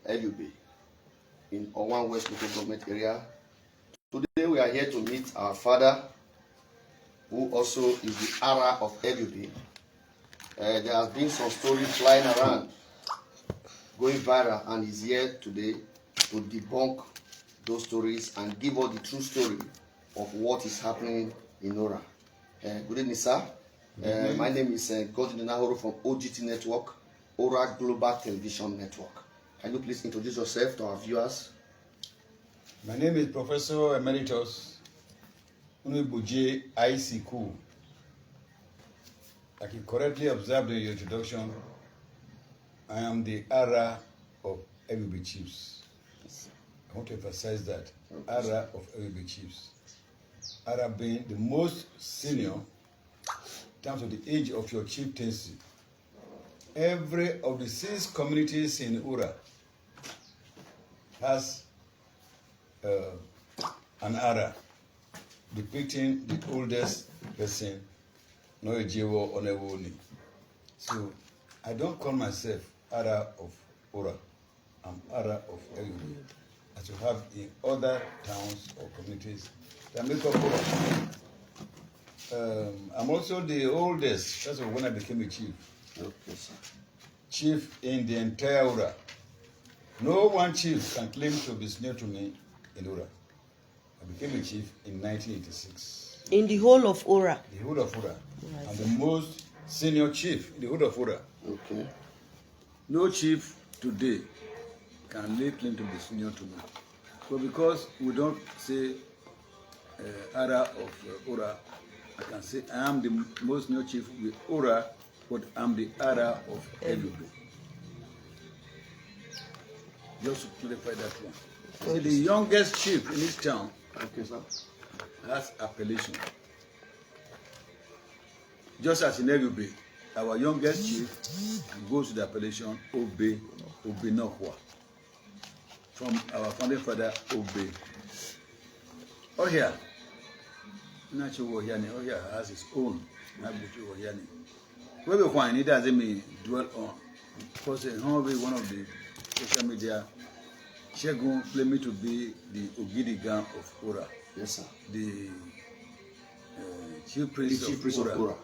LUB in Owan West Local Government Area. Today we are here to meet our father, who also is the Ara of LUB. There has been some story flying around, going viral, and he's here today to debunk those stories and give us the true story of what is happening in Ora. Good evening, sir. My name is Godwin Nahoro from OGT Network, Ora Global Television Network. Can you please introduce yourself to our viewers? My name is Professor Emeritus Aisiku. Like you correctly observed in your introduction, I am the Ara of LUB Chiefs. I want to emphasize that. Ara of LUB Chiefs. Ara being the most senior in terms of the age of your chieftaincy. Every of the 6 communities in Ura has an Ara depicting the oldest person, Noejewo Onewoli. So I don't call myself Ara of Ura. I'm Ara of LUB, as you have in other towns or communities that make up Ura. I'm also the oldest, that's when I became a chief. Okay, sir. Chief in the entire Ura. No one chief can claim to be senior to me in Ura. I became a chief in 1986. In the whole of Ura? The whole of Ura. I'm the most senior chief in the whole of Ura. Okay. No chief today can lay claim to be senior to me. But because we don't say Ara of Ura, I can say I am the most senior chief with Ura, but I'm the Ara of LUB. Just to clarify that one. So the youngest chief in this town, Okay, sir. has appellation. Just as in LUB, our youngest chief goes to the appellation Obe Nohwa, from our founding father Obe. Ohia, Nacho Ohia has his own Nabutu Ohiani. Where we find it doesn't mean dwell on. Because one of the social media, Shegun claimed me to be the Ogidigan of Ura. Yes, sir. The chief priest of Ura.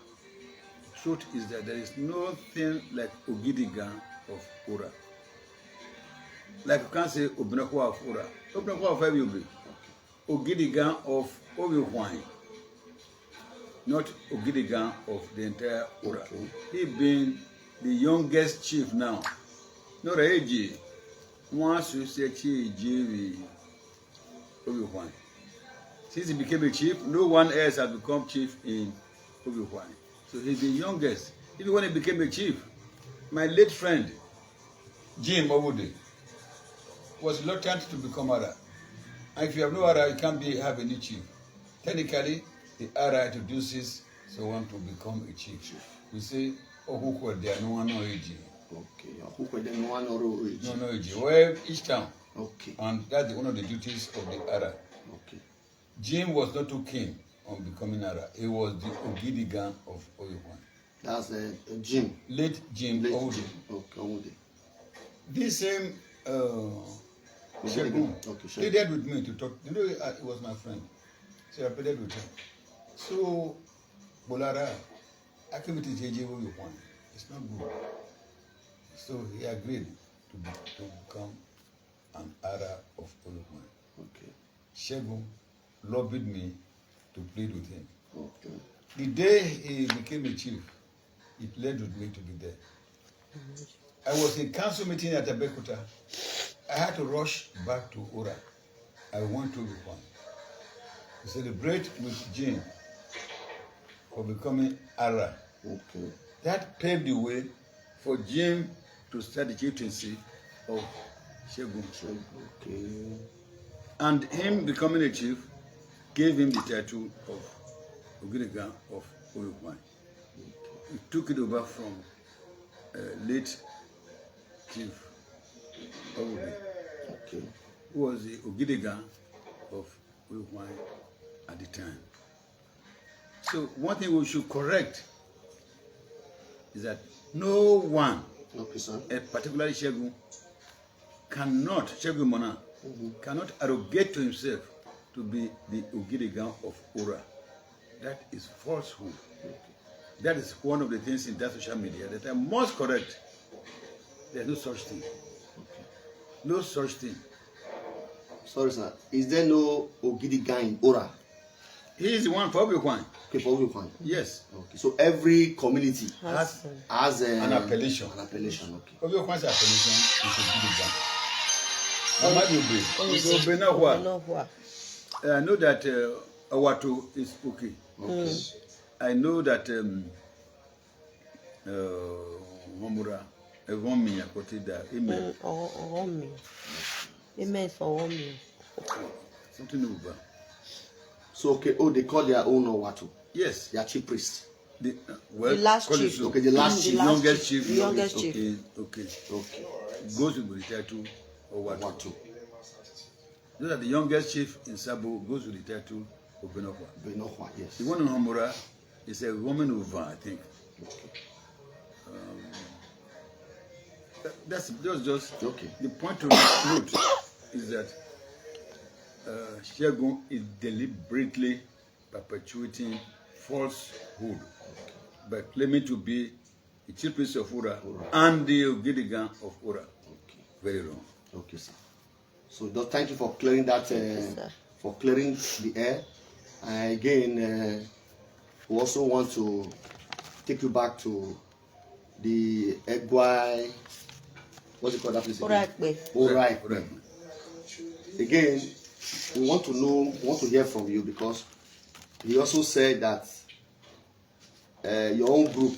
Truth is that there is nothing like Ogidigan of Ura. Like you can't say Obinakwa of Ura. Obinakwa of LUB. Ogidigan of Obiwine. Not Ogidigan of the entire Ura. Okay. He being the youngest chief now. Not age. Once you say Chief Obiwine. Since he became a chief, no one else has become chief in Obiwine. So he's the youngest. Even when he became a chief, my late friend, Jim Owode, was reluctant to become Ara. And if you have no Ara, you can't have a new chief. Technically, the Ara introduces someone to become a chief. We say, oh, who could there? No one know age. Okay. Who could then one or age? No age. Well, each town. Okay. And that's one of the duties of the Ara. Okay. Jim was not too keen on becoming Ara. He was the Ogidigan of Oyowan. That's Jim. Late Jim Owode. Okay, Owode. This same Shegun pleaded with me to talk. You know, he was my friend. So I pleaded with him. So, Bolara, I came to JJ Oyowan. It's not good. So he agreed to become an Ara of Oyowan. Okay. Shegun lobbied me to plead with him. Okay. The day he became a chief, he pleaded with me to be there. I was in council meeting at Abekuta. I had to rush back to Ura. I went to Obiwine to celebrate with Jim for becoming Ara. Okay. That paved the way for Jim to start the chieftaincy of Shegun. Okay. And him becoming a chief gave him the title of Ogidigan of Oyowan. He took it over from late Chief Owode, Okay. who was the Ogidigan of Oyowan at the time. So one thing we should correct is that no one, Okay, sir. particularly Shegun, cannot, Shegun Mona, cannot arrogate to himself to be the Ogirigan of Ura. That is falsehood. That is one of the things in that social media that I must correct. There's no such thing. No such thing. Sorry, sir. Is there no Ogirigan in Ura? He is the one for Obiokwan. Okay, for Obiokwan. Yes. Okay. So every community Has an appellation. An appellation. Okay. Obiokwan's appellation is Ogirigan. I know that Awato is okay. Okay. I know that Homura, Evomi, Akotida, Amen. Amen for 1 million. Something over. So okay, oh, they call their own Owatu. Yes. They are chief priests. The last call it chief. so. Okay, the last chief. Youngest chief. The youngest chief. Okay. Okay. Goes with the title Owatu. Owatu. Those are the youngest chief in Sabo, goes with the title of Benokwa. Benokwa, yes. The one in Homura is a woman over, I think. Okay. That's just Okay. the point to note is that Shegun is deliberately perpetuating falsehood by claiming to be the chief priest of Ura and the Ogirigan of Ura. Okay. Very wrong. Okay, sir. So thank you for clearing that, for clearing the air. Again, we also want to take you back to the Egwai. What's it called? That place again? Oraikpe. Again, we want to know, we want to hear from you, because he also said that your own group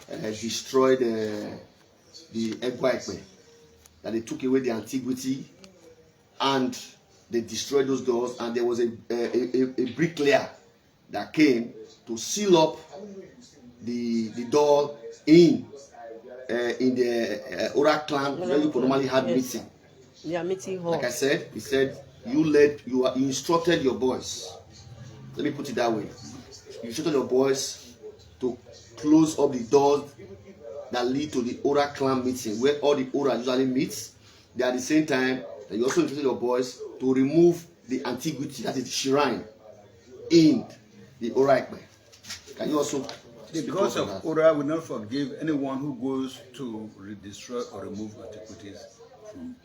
destroyed the Egwai, that they took away the antiquity and they destroyed those doors, and there was a bricklayer that came to seal up the door in the Ura clan where you could normally have meeting. Their meeting hall. Like I said, he said you instructed your boys. Let me put it that way. You instructed your boys to close up the doors that lead to the Ura clan meeting, where all the Ura usually meets. They at the same time that you also instructed your boys to remove the antiquity, that is the shrine, in the Ura. Can you also? The gods of Ura will not forgive anyone who goes to destroy or remove antiquities from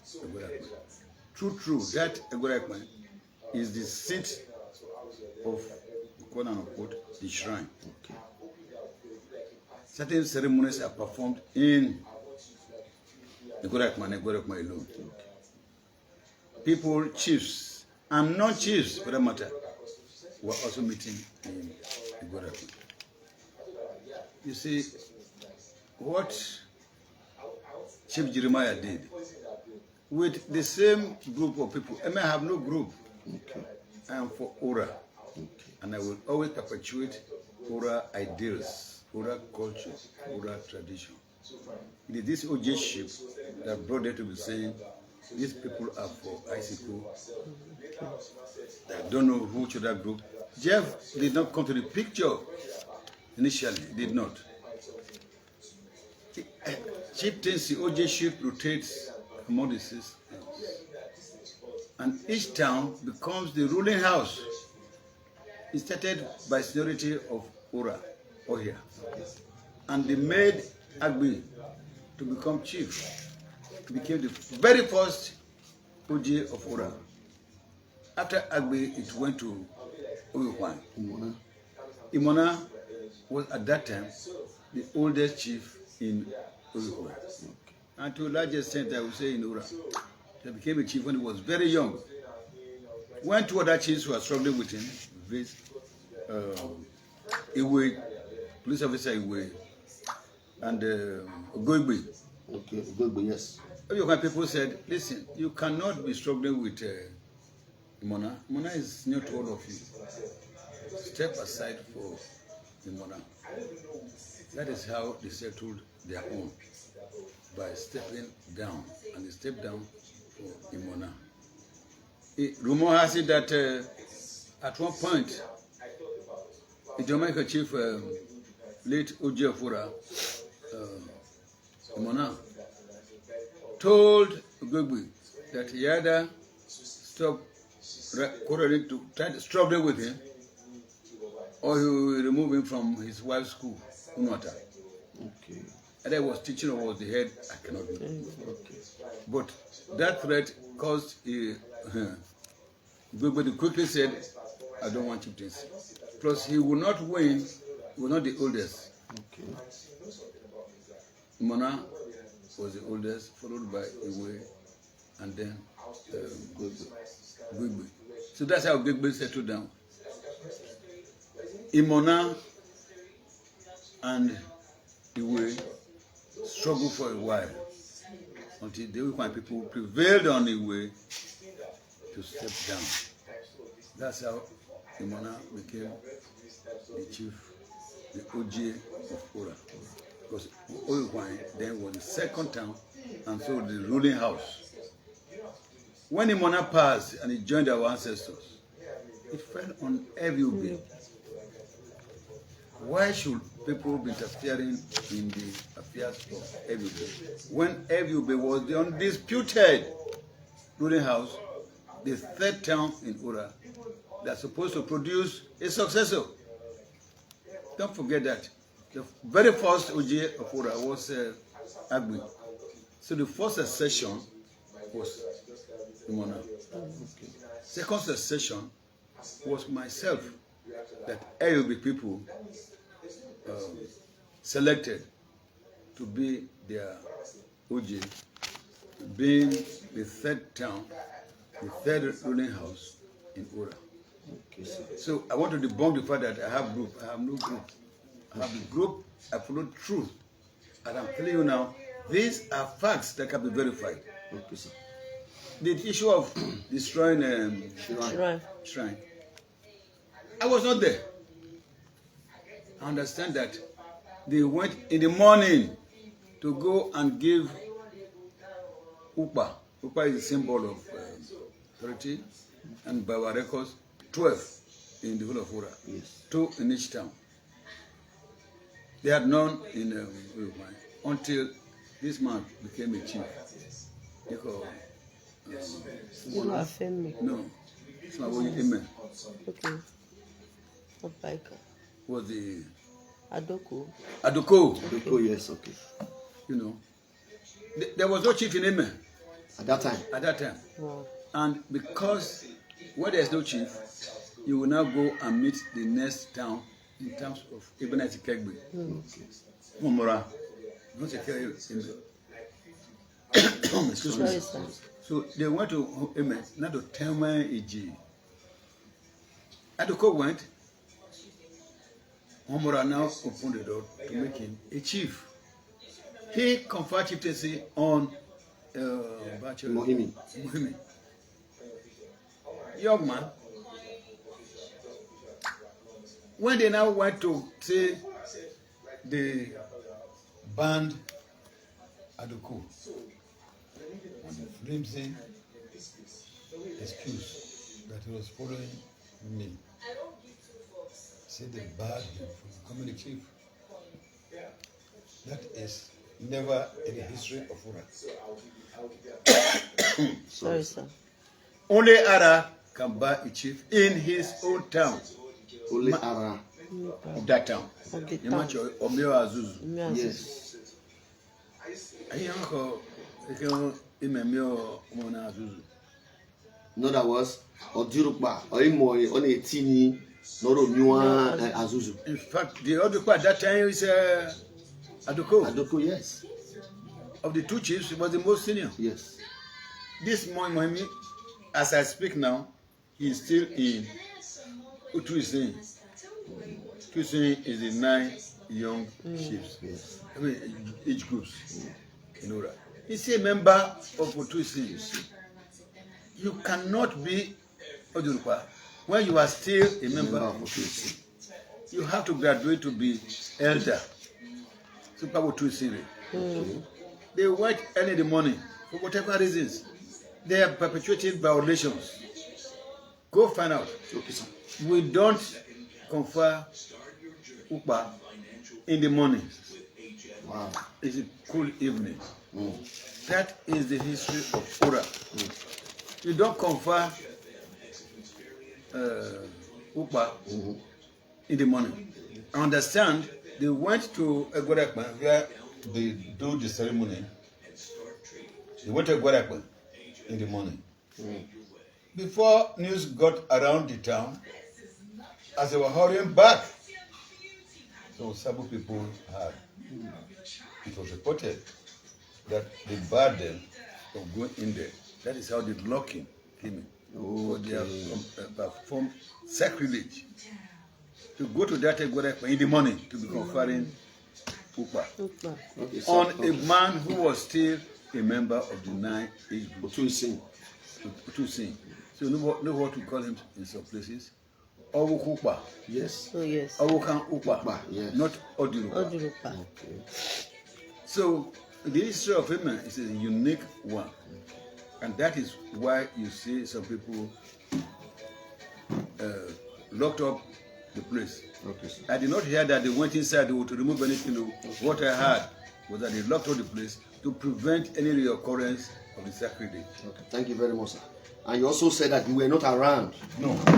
Egorakman. True, that Egorakman is the seat of, quote unquote, the shrine. Okay. Certain ceremonies are performed in Egorakman alone. Okay. People, chiefs, and non-chiefs for that matter, were also meeting in Egorakman. You see, what Chief Jeremiah did with the same group of people. I may have no group. Okay. I am for Ura. Okay. And I will always perpetuate Ura ideals, Ura culture, Ura tradition. It is this Ojeship that brought them to be saying, these people are for Aisiku. I don't know who to that group. Jeff did not come to the picture. Initially, did not. Chieftaincy, Ojeship rotates among the systems. And each town becomes the ruling house. It started by seniority of Ura, Ohia. And they made Agbi to become chief. He became the very first Oji of Ura. After Agbi, it went to Oyokwan. Imona was at that time the oldest chief in Oyokwan. Okay. And to a large extent, I would say in Ura. He became a chief when he was very young. When two other chiefs were struggling with him, Iwe, police officer Iwe, and Ogoigbe. Okay, Ogoigbe, yes. Oyokwan people said, listen, you cannot be struggling with Imona. Imona is new to all of you. Step aside for Imona. That is how they settled their own, by stepping down, and they stepped down for Imona. Rumor has it that at one point, the Jamaica chief, late Oji of Ura, Imona, told Ogegbe that he either stop quarreling to try to struggle with him, or he will remove him from his wife's school, Unwata. Okay. Either he was teaching or was the head, I cannot know. Okay. But that threat caused Ogegbe quickly said, I don't want chieftains. Plus, he will not win, he was not the oldest. Okay. Mona was the oldest, followed by Iwe, and then Gwigwe. So that's how Gwigwe settled down. Imona and Iwe struggled for a while until the Iwe people prevailed on Iwe to step down. That's how Imona became the chief, the OJ of Ora. Because Oiwine then was the second town and so the ruling house. When Imona passed and he joined our ancestors, it fell on Eviube. Why should people be interfering in the affairs of Eviube? When Eviube was the undisputed ruling house, the third town in Ura, that's supposed to produce a successor. Don't forget that. The very first OJ of Ura was Agbi. So the first succession was Imona. Okay. Second succession was myself, that AUB people selected to be their OJ, being the third town, the third ruling house in Ura. Okay. So I want to debunk the fact that I have group. I have no group. I have the group. I follow truth. And I'm telling you now, these are facts that can be verified. Okay, sir. The issue of destroying shrine. I was not there. I understand that they went in the morning to go and give Upa. Upa is a symbol of authority, and by our records, 12 in the whole of Ura. Yes. 2 in each town. They had none in Uruguay until this man became a chief. They call no, it's not what Amen. Okay. Opaika. Was the Adoko. Adoko, yes, okay. You know, there was no chief in Amen at that time. At that time. Wow. And because where there is no chief, you will now go and meet the next town in terms of Ebenezer Kegbe. Momora. Excuse me. So they went to Amen, not to tell me EG. Adoko went. Momora now opened the door to make him a chief. He conferred chieftaincy on Mohimi. Young man. When they now went to say the band Adoko on the flimsy excuse that he was following me, said they barred him from becoming the chief. That is never in the history of Ura. Sorry, sir. Only Ara can bar a chief in his own town. Only Ara of that town. Of the town. Yes. No, that was Odirupa or Imoy on a teeny Noro Miwa Azuzu. In fact, the other part that time is Adoko. Adoko, yes. Of the two chiefs, he was the most senior. Yes. This Mohimi, as I speak now, he is still in Utuisin. Utuisin is the 9 young chiefs. Yes. I mean, each groups in Ura. He's a member of Utuisin. You cannot be Odurupa when you are still a member of Utuisin. You have to graduate to be elder. Super Utuisin. They wait early in the morning for whatever reasons. They are perpetuating violations. Go find out. Okay, sir. We don't confer Upa in the morning. Wow. It's a cool evening. That is the history of Ura. You don't confer Upa in the morning. I understand they went to Egorakman where they do the ceremony. They went to Egorakman in the morning. Before news got around the town, as they were hurrying back, so several people had. It was reported that they barred them from going in there. That is how the locking came in. So they have performed sacrilege to go to that Egorek in the morning to be conferring Upa on a man who was still a member of the 9 age group. To sing. So you know what we call him in some places? Owukupa. Yes. Oh, yes. Owukan Upa. Yes. Not Odirupa. Okay. So the history of him is a unique one. And that is why you see some people locked up the place. Okay, sir. I did not hear that they went inside to remove anything. What I heard was that they locked up the place to prevent any reoccurrence of the sacrilege. Okay. Thank you very much, sir. And you also said that you were not around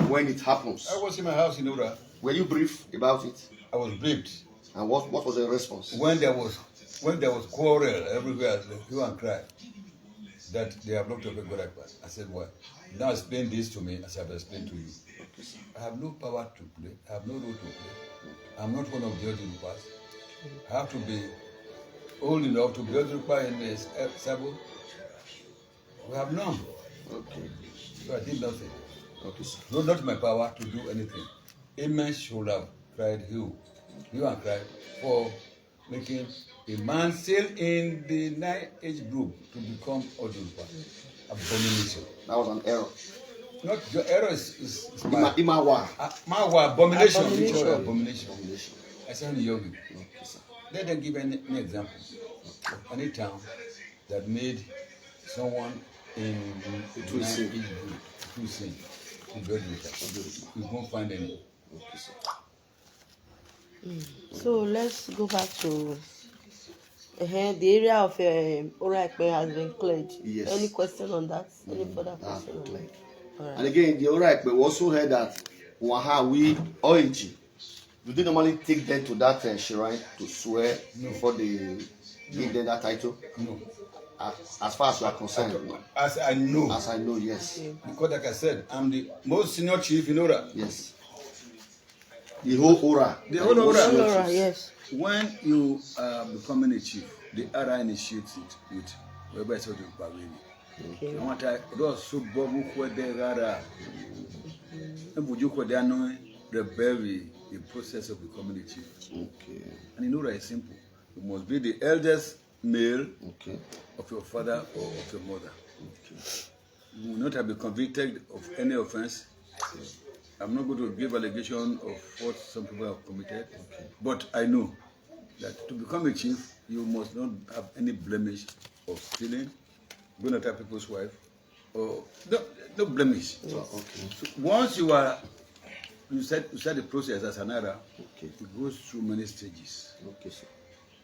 when it happens. I was in my house in Ura. Were you briefed about it? I was briefed. And what was the response? When there was quarrel everywhere, hue and cry, that they have locked up a good act. I said, well, now explain this to me as I have explained to you. I have no power to play. I have no role to play. I'm not one of the other Rupas. I have to be old enough to be other Rupa in this Sabo. We have none. Okay. So I did nothing. Okay, sir. No, not my power to do anything. Amen should have cried hue and cried for making a man still in the 9 age group to become Odupa. Abomination. That was an error. Not your error is Imawa. Mawa abomination. Abomination. I said Yogi. Okay, sir. Let them give an example of any town that made someone in the 9 age group to sin. We won't find any. Okay, sir. So let's go back to the area of Oraikpe has been cleared. Yes. Any question on that? Any further That's question? clear. All right. And again, the Oraikpe, we also heard that Ojeship, do they normally take them to that shrine to swear before they give them that title? No. As far as you are concerned, no. As I know. As I know, yes. Because like I said, I'm the most senior chief in Ora. Yes. The whole Ora. The whole Ora. Ora, yes. When you are becoming a chief, the Ora initiates it with whoever is the Pavili. Okay. I want to also bobu kwa de rara. Mbuju kwa de ano rebel the process of becoming a chief. Okay. And in Ora is simple. You must be the eldest male of your father or of your mother. Okay. You will not have been convicted of any offense. I'm not going to give allegation of what some people have committed, but I know that to become a chief, you must not have any blemish of stealing, going to attack people's wife, or no blemish. Okay. So once you start the process as an Ara, it goes through many stages. Okay, sir.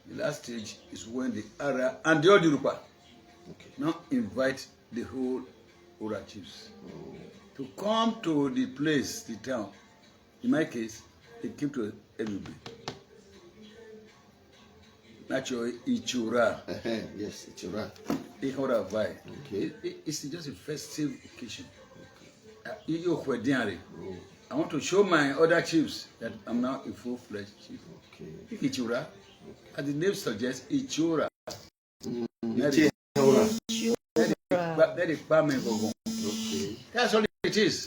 The last stage is when the Ara and the Odirupa now invite the whole Ora chiefs to come to the place, the town. In my case, it came to Elubi. Naturally, Ichura. Yes, Ichura. Ihora Vai. Okay. It's just a festive occasion. I want to show my other chiefs that I'm now a full-fledged chief. Okay. Ichura, as the name suggests, Ichura. Ichura. That is Pame. Okay. That's all it is.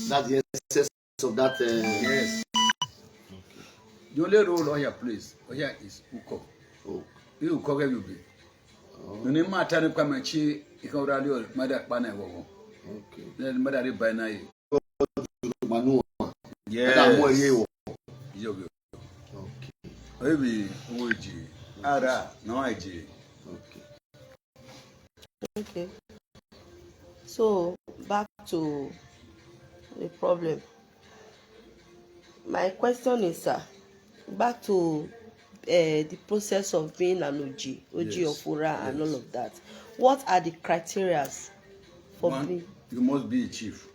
That's the essence of that. Yes. The only role Oya plays, Oya is Uko. Oh. You Uko where you be. You need my time to come and see if you are your mother Pana. Okay. Then mother by night. Manu. Yes. Yogi. Okay. Maybe Uji. Ara, no IG. Okay. So back to the problem. My question is, back to the process of being an OG Yes, of Ura and all yes. of that, what are the criteria for One, being? you must be a chief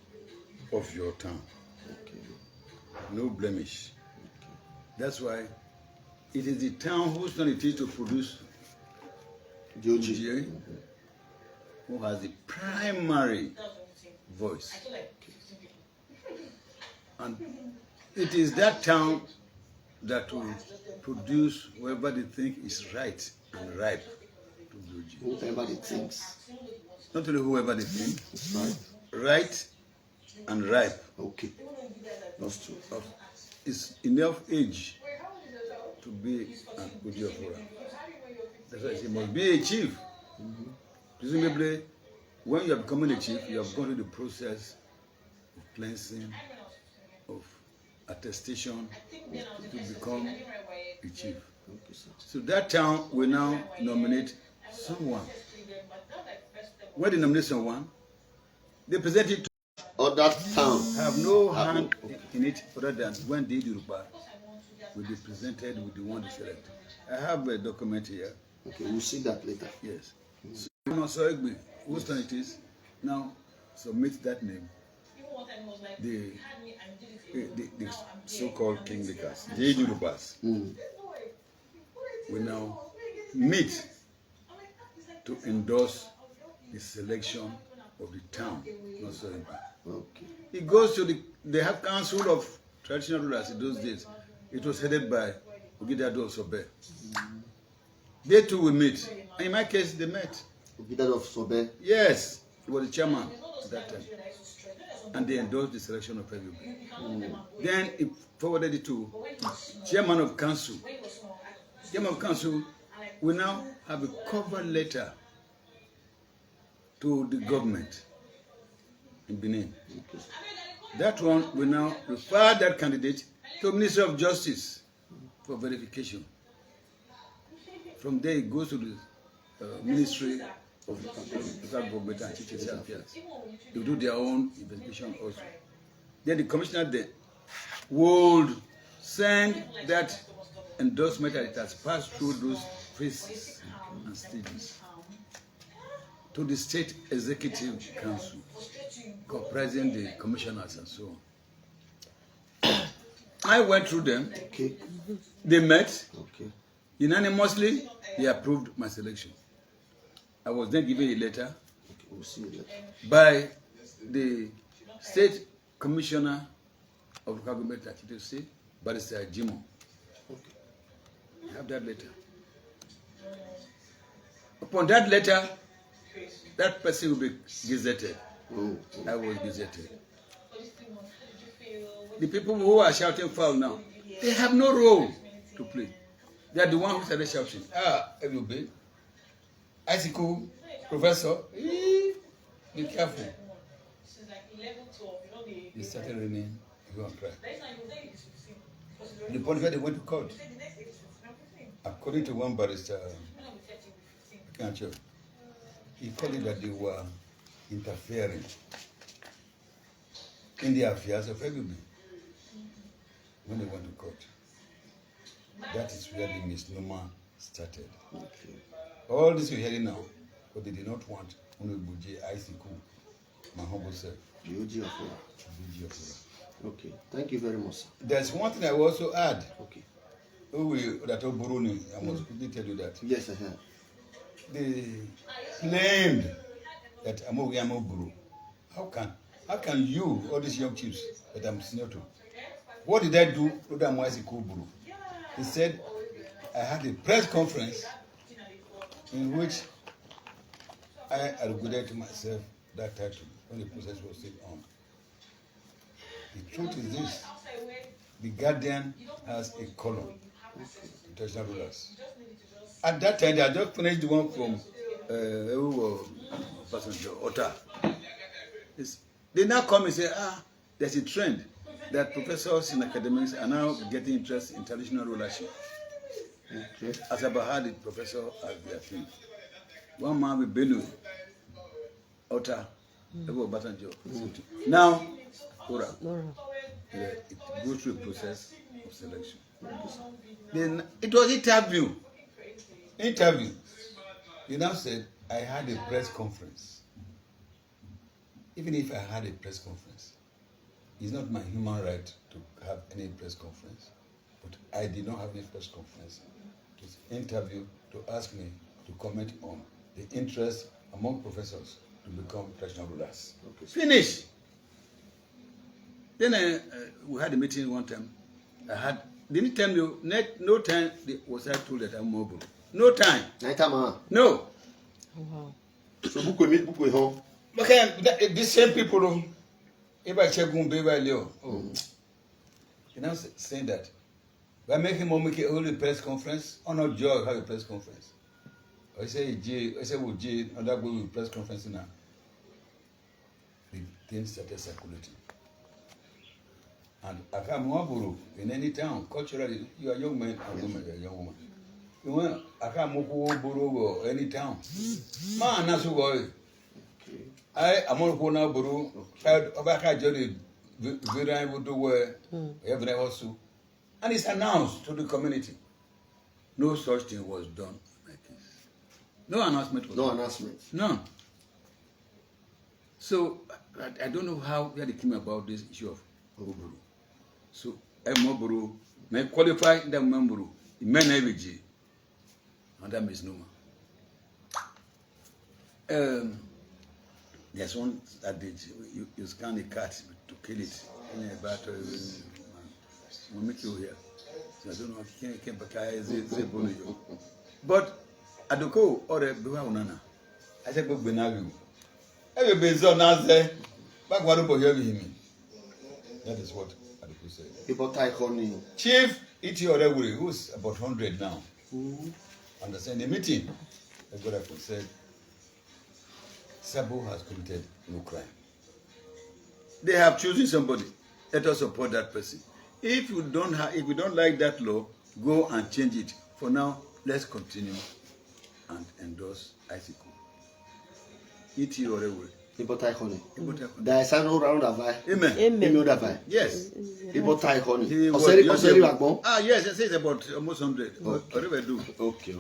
of your town. Okay. No blemish. That's why it is the town whose turn it is to produce Joji. OG, who has the primary voice. And it is that town that will produce whoever they think is right and ripe to be OG. Whoever they thinks. Not only whoever they think, Right. right and ripe. Okay. That's true. Is enough age to be an OG of Ura. That's why he must be a chief. Presumably, when you are becoming a chief, you have gone through the process of cleansing, of attestation to become a chief. Okay, sir. So that town will now nominate someone. When they nominate someone, they present it to Other town. have no hand in it other than when the Yoruba will be presented with the one they select. I have a document here. Okay, we'll see that later. Yes. So, whose turn it is, now submit that name. The so-called kingmakers, the Yorubas, will now meet to endorse the selection of the town. Not so Okay. it goes to they have council of traditional rulers in those days. It was headed by Ogidado Sobe. They too will meet. And in my case, they met. Ogidado of Sobe. Yes, he was the chairman at that time. And they endorsed the selection of everybody. Then he forwarded it to chairman of council. Chairman of council will now have a cover letter to the government in Benin. That one will now refer that candidate to Ministry of Justice for verification. From there, it goes to the Ministry of Local Government and Chief Executive Affairs. They do their own investigation also. Then the commissioner there would send that endorsement that it has passed through those phases and stages to the State Executive Council, comprising the commissioners and so on. I went through them. Okay. They met. Okay. Unanimously, they approved my selection. I was then given a letter Okay, we'll see you later. by the State Commissioner of Local Government at Chief State, Barrister Jimo. I have that letter. Upon that letter, that person will be gazetted. I was gazetted. The people who are shouting foul now, they have no role to play. They are the ones who started shouting. Everybody. Aisiku, professor, be careful. It started raining, you won't cry. The point where they went to court, according to one barrister, he called it that they were interfering in the affairs of everybody when they went to court. That is where the misnomer started. Okay. All this you're hearing now, but they did not want Unubuji Aisiku, my humble self, The OG of Ura. to be of Ura. Okay. Thank you very much, sir. There's one thing I will also add. Okay. That Buruni, I must quickly tell you that. Yes, I have. They claimed that I'm Buru. How can you, all these young chiefs that I'm senior to, what did I do to them Aisiku Buru? He said, I had a press conference in which I argued to myself that title when the process was still on. The truth is this: the Guardian has a column, traditional rulers. At that time, they had just finished the one from Ota. They now come and say, there's a trend that professors in academics are now getting interest in traditional rulership. Okay. As I had the professor as their thing. One man with Benue, Ota, Batanjo. Now, Ura. It goes through a process of selection. Then it was interview. Interview. He now said, I had a press conference. Even if I had a press conference, it's not my human right to have any press conference. But I did not have any press conference. It was an interview to ask me to comment on the interest among professors to become traditional rulers. Okay. Finish. Then we had a meeting one time. Didn't tell me, no time was I told that I'm mobile. No time. No. Wow. So book home. Okay, these same people, if I check on Baby Leo, you know, saying that we're making more make a press conference, or not Joe have a press conference. I say, with J, and that go with press conference now. The things started circulating. And I come Moburu in any town, culturally, you are a young man and woman, you are a young woman. You want I can't move Buru any town. Man, that's why I am on Pona Buru, I Jody very able to wear every also. And it's announced to the community. No such thing was done. No announcement was No done. announcement. None. So I don't know how they came about this issue of Oburu. So Moburu may qualify the Memburu, men AVG, and that means no man. There's one adage, you scan a cat to kill it in a battle. We'll make you here. So I don't know if you can but Adoko or a Buanana. I said, but Benagu. Every bezon answer, back what about him? That is what Adoko said. People tie honey. Chief Iti Oreguri, who's about 100 now, understand the meeting. That's what I said. Sabo has committed no crime. They have chosen somebody. Let us support that person. If you don't like that law, go and change it. For now, let's continue and endorse Aisiku. Iti Oreguri. People tie honey. There is no round of eye. Amen. Amen. Yes. People tie honey. Yes, I say it's about almost 100. Whatever do. Okay.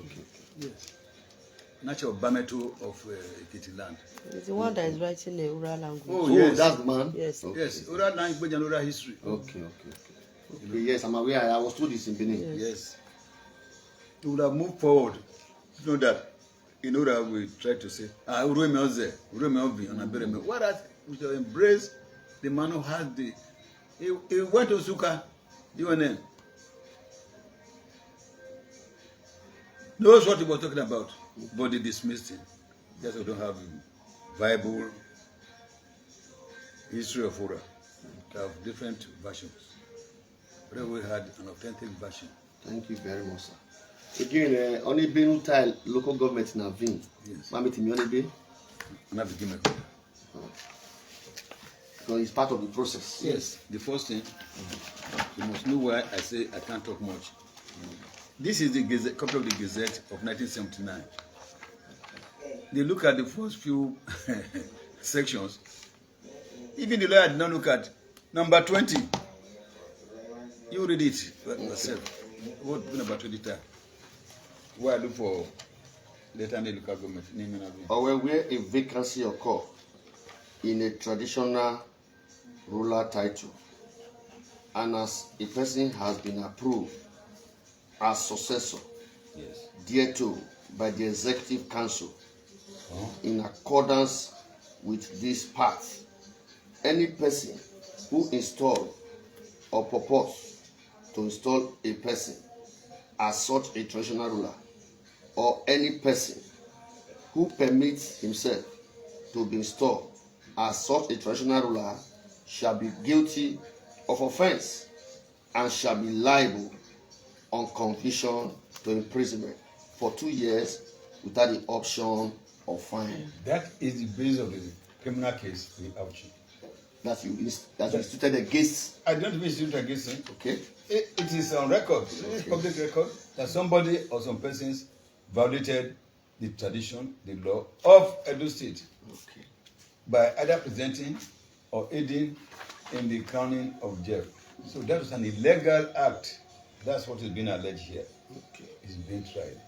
Yes. Natural Bametu of Ekiti land. It's the one that is writing the oral language. Oh, yes. That's the man. Yes. Okay. Yes, oral language and oral history. Okay. Yes, I'm aware. I was told this in Benin. Yes. We would have moved forward. You know that. You know that we try to say, whereas we should embrace the man who has the. He went to Suka, UNN. Knows what he was talking about, but they dismissed him. Just we don't have a viable history of Ura. We have different versions. But we had an authentic version. Thank you very much, sir. Again, only being tile local government in Avin. Yes. Mami Timi only be. And I've given a call. Because it's part of the process. Yes, the first thing, you must know why I say I can't talk much. This is the Gazette, copy of the Gazette of 1979. They look at the first few sections. Even the lawyer did not look at number 20. You read it yourself. What about 20 times? Why I look for later the local government? Or where a vacancy occur in a traditional ruler title, and as a person has been approved as successor thereto by the executive council in accordance with this part, any person who install or propose to install a person as such a traditional ruler, or any person who permits himself to be installed as such a traditional ruler shall be guilty of offense and shall be liable on conviction to imprisonment for 2 years without the option of fine. That is the base of the criminal case in Auchi. That you instituted against. I don't even institute against him. Okay. It is on record. It is public record that somebody or some persons violated the tradition, the law of Edo State by either presenting or aiding in the crowning of Jeff. So that was an illegal act That's what is being alleged here. Okay. It's being tried.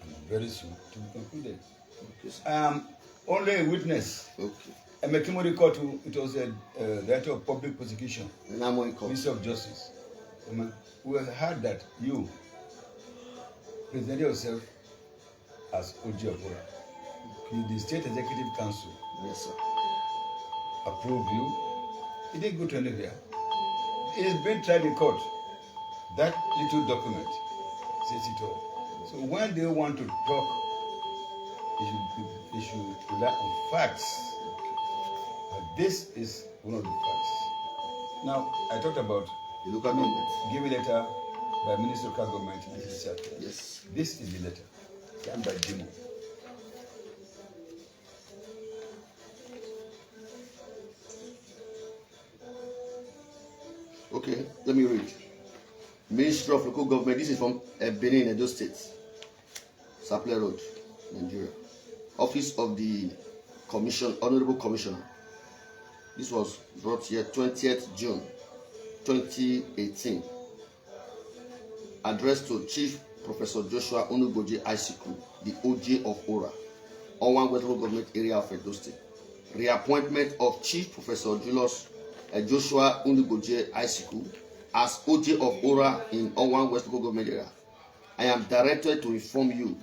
And very soon to be concluded. Okay, sir. I am only a witness. Okay. Emekimori Court, it was a Director of Public Prosecution, And I'm on call. Minister of Justice. We heard that you presented yourself as Ojeship. The State Executive Council Yes, sir. approved you. It didn't go to anywhere. It is being tried in court. That little document says it all. So when they want to talk, they should rely on facts. But this is one of the facts. Now, I talked about The local government. give a letter by Minister of Local Government. Yes. This is the letter signed by Jimo. Okay, let me read. Ministry of Local Government. This is from Benin, Edo State, Saple Road, Nigeria. Office of the Commission, Honorable Commissioner. This was brought here 20th June 2018. Addressed to Chief Professor Joshua Onugoje Aisiku, the OJ of Ora, Owan West Local Government Area of Edo State. Reappointment of Chief Professor Joshua Onugoje Aisiku as OJ of Ora in Owan West Local Government Area. I am directed to inform you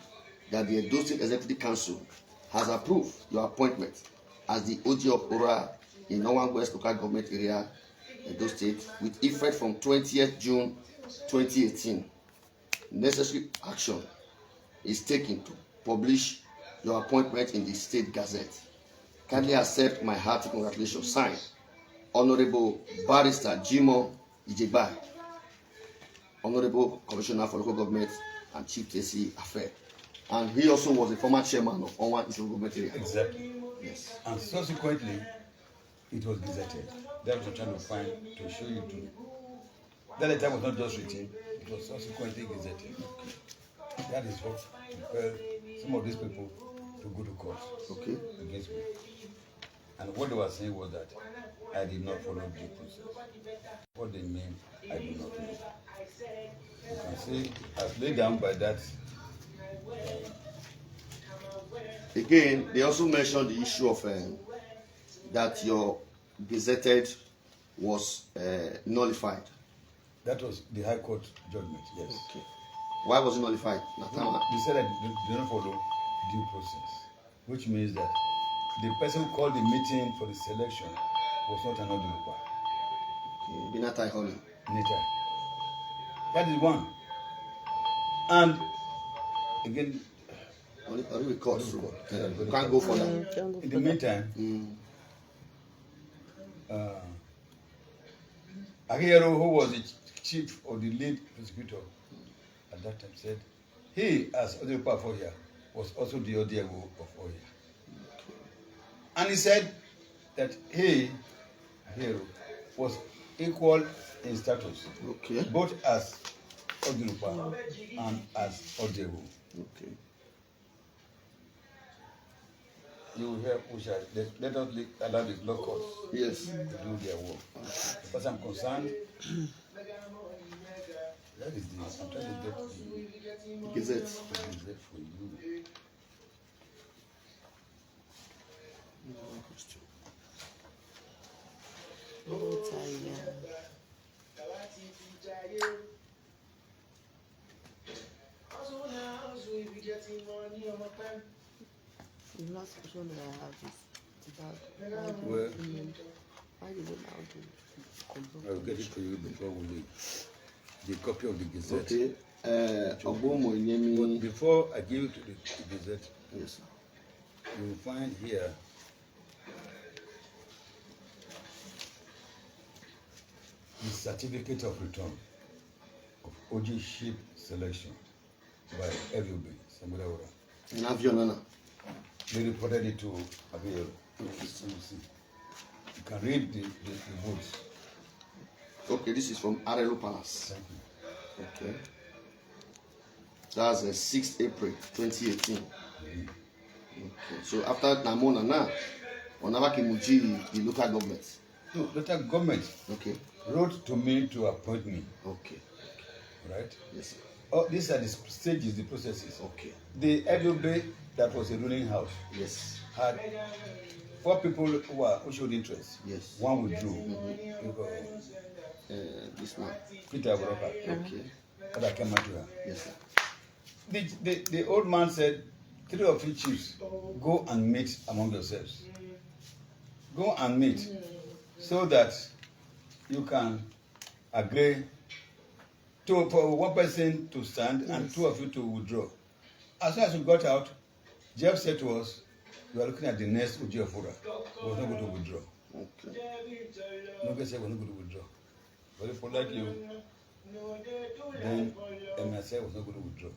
that the Edo State Executive Council has approved your appointment as the OJ of Ora in Owan West Local Government Area, Edo State, with effect from 20th June 2018. Necessary action is taken to publish your appointment in the State Gazette. Kindly accept my hearty congratulations. Signed, Honorable Barrister Jimo Ijebai, Honorable Commissioner for Local Government and Chief TC Affair. And he also was the former chairman of Owan Local Government Area. Exactly. Yes. And subsequently, it was gazetted. That's what I'm trying to find to show you too. That letter was not just written, it was subsequently gazetted. That is what compelled some of these people to go to court against me. And what they were saying was that I did not follow due process. What they mean, I do not know. You can see, as laid down by that. Again, they also mentioned the issue of that your gazetted was nullified. That was the High Court judgment, yes. Okay. Why was it nullified? They said that they did not follow due process, which means that the person who called the meeting for the selection was not an Odilupa. Binatai Holly. Nita. That is one. And again, Only record. You can't go for that. in the meantime, Akiyero, who was the chief or the lead prosecutor at that time, said he, as Odilupa of Oya, was also the Odiego of Oya. And he said that he, Akiyero, was equal in status, both as Odilupa and as Odiego. Okay. You will hear, let us allow the law courts to do their work. As far as I'm concerned, that is the, I'm trying to get the Gazette for you. The last question that I have is about Well, why did it now do? I'll get it for you before we leave. The copy of the Gazette. Okay. But before I give it to the Gazette, yes, sir. you will find here the certificate of return of Ojeship selection by Eviobi Samudawara. Navionana. They reported it to Abiel. You can read the votes. Okay, this is from Arelu Palace. Thank you. Okay. That's 6th April 2018. Okay. So after Namona now, Onava Kimuji, the local government. No, local government wrote to me to appoint me. Okay. right? Yes, sir. Oh, these are the stages, the processes. Okay. The Edobe that was a ruling house Yes. had 4 people who showed interest. Yes. 1 withdrew. This man. Peter Broker. Okay. Other came out to her. Yes, sir. The old man said, 3 of you chiefs, go and meet among yourselves. Go and meet so that you can agree for 1 person to stand and 2 of you to withdraw. As soon as we got out, Jeff said to us, we are looking at the next Ojeship. We are not going to withdraw. Okay. Nobody said we are not going to withdraw. Very politely, then MSI was not going to withdraw.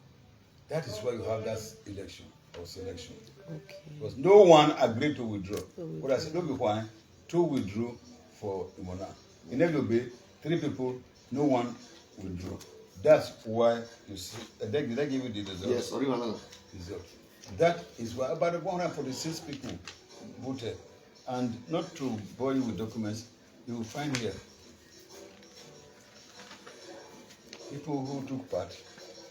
That is why you have that election or selection. Okay. Because no one agreed to withdraw. But I said, no, why 2 withdrew for Imona. In Edobe, 3 people, no one withdrew. That's why you see. Did I give you the result? Yes, sorry, man. Result. That is why about 146 people voted. And not to bore you with documents, you will find here people who took part.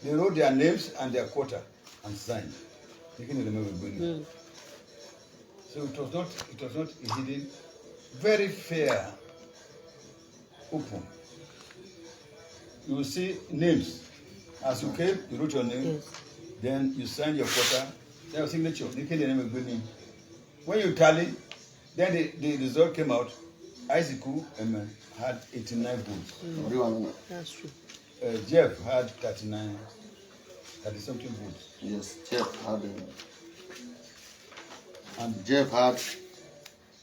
They wrote their names and their quota and signed. You can remember good. So it was not hidden, very fair, open. You will see names. As you came, you wrote your name, Yes. then you signed your quota, then your signature. You can remember good name. When you tally, then the result came out. Aisiku had 89 votes. Sorry, man. That's true. Jeff had 30 something votes. Yes, Jeff had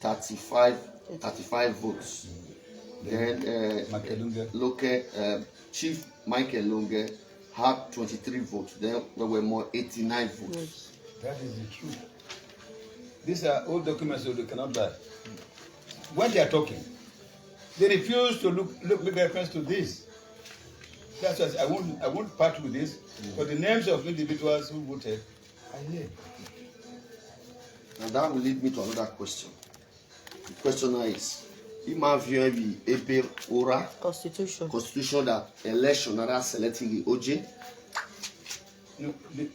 35 votes. Then local Chief Michael Lunge had 23 votes. Then there were more 89 votes. Yes. That is the truth. These are old documents, so they cannot die. When they are talking, they refuse to make reference to this. That's why I won't part with this, but the names of individuals who voted are here. And that will lead me to another question. The question is, in my view, the Ora Constitution that election are selecting the OJ. No, the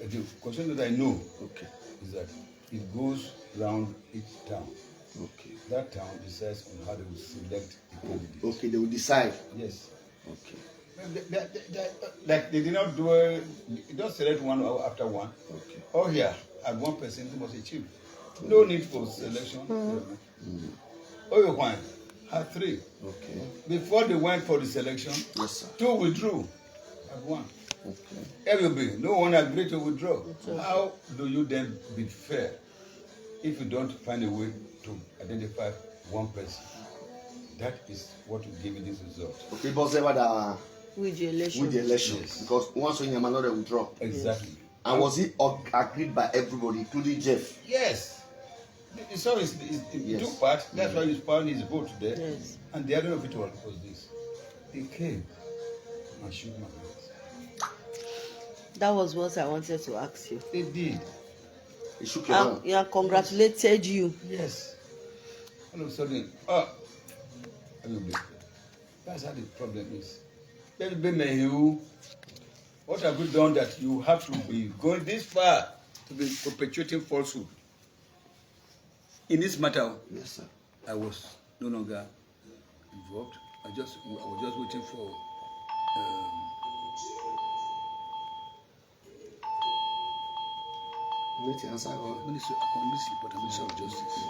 constitution that I know, Okay. is that it goes round each town. Okay. That town decides on how they will select the candidate. Okay, they will decide. Yes. Okay. Like they did not do it, you don't select one after one. Okay. Oh, here, at 1 person who was a chief. No need for selection. Oh, you wine had 3. Okay. Before they went for the selection, Yes, sir. 2 withdrew at 1. Okay. Everybody, no one agreed to withdraw. How do you then be fair if you don't find a way to identify 1 person? That is what will give you this result. Okay, but say that With the election. with the election, Yes. because once when your man not withdraw, Exactly. and was it agreed by everybody, including Jeff? Yes. So it Yes. took part. That's why you found his vote there. Yes. And the other of it was this. He came and shook my hands. That was what I wanted to ask you. He did. He shook your hand. Yeah, congratulated you. Yes. All of a sudden, that's how the problem is. What have you done that you have to be going this far to be perpetuating falsehood? In this matter, Yes, sir. I was no longer involved. I was just waiting for Wait, answer. Ministry of Justice.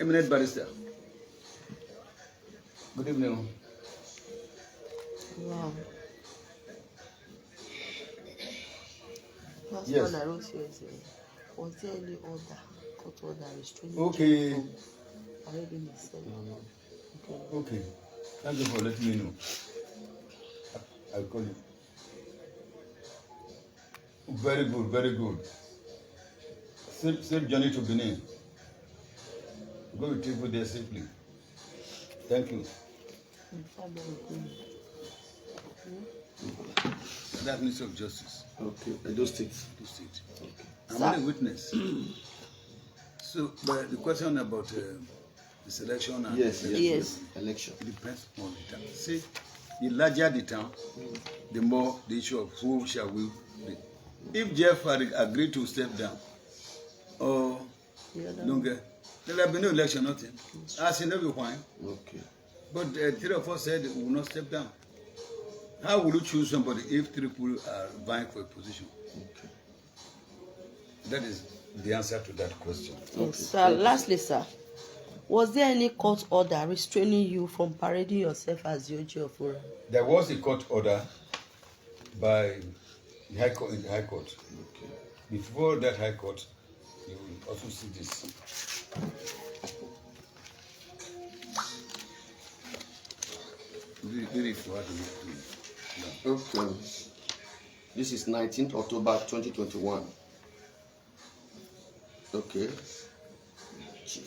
Eminent barrister. Good evening. Wow. That's Yes. what I wrote here. Was there any order, court order restraining Okay. you from already said? Okay. Okay. Thank you for letting me know. I'll call you. Very good, very good. Safe journey to Benin. Go with people there safely. Thank you. That's Ministry of Justice. Okay, Edo State. Edo State. Okay. I'm only a witness. So, but the question about the selection and Yes, the Yes. Election. It depends on the town. See, the larger the town, the more the issue of who shall we be. If Jeff had agreed to step down or The other longer, there will be no election, nothing. As in every wine. Okay. But three of us said we will not step down. How will you choose somebody if three people are vying for a position? Okay. That is the answer to that question. Yes, sir. Lastly, sir, was there any court order restraining you from parading yourself as the Oji of Ora? There was a court order by the High Court in the High Court. Okay. Before that High Court, you will also see this. Read it for us. Okay. This is 19th October 2021. Okay.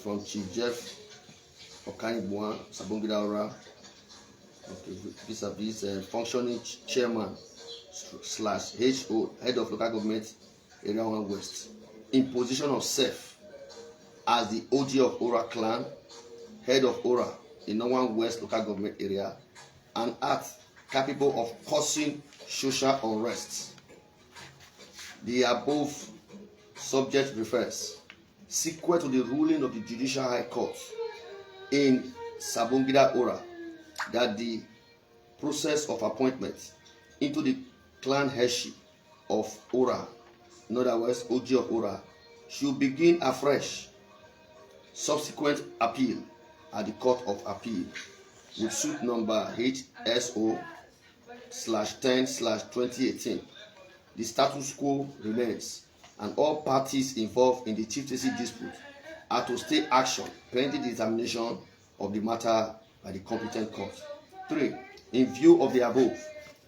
From Chief Jeff Okanibua, Sabongida Ora. Okay. Vis-a-vis functioning chairman / HO, head of local government, Area 1 West, in position of self as the OG of Ora clan, head of Ora in 1 West local government area, an act capable of causing social unrest. The above subject refers, sequel to the ruling of the Judicial High Court in Sabongida Ora, that the process of appointment into the clan headship of Ora, in other words, OG of Ora, should begin afresh. Subsequent appeal at the Court of Appeal with suit number HSO/10/2018. The status quo remains, and all parties involved in the chieftaincy dispute are to stay action pending the determination of the matter by the competent court. 3. In view of the above,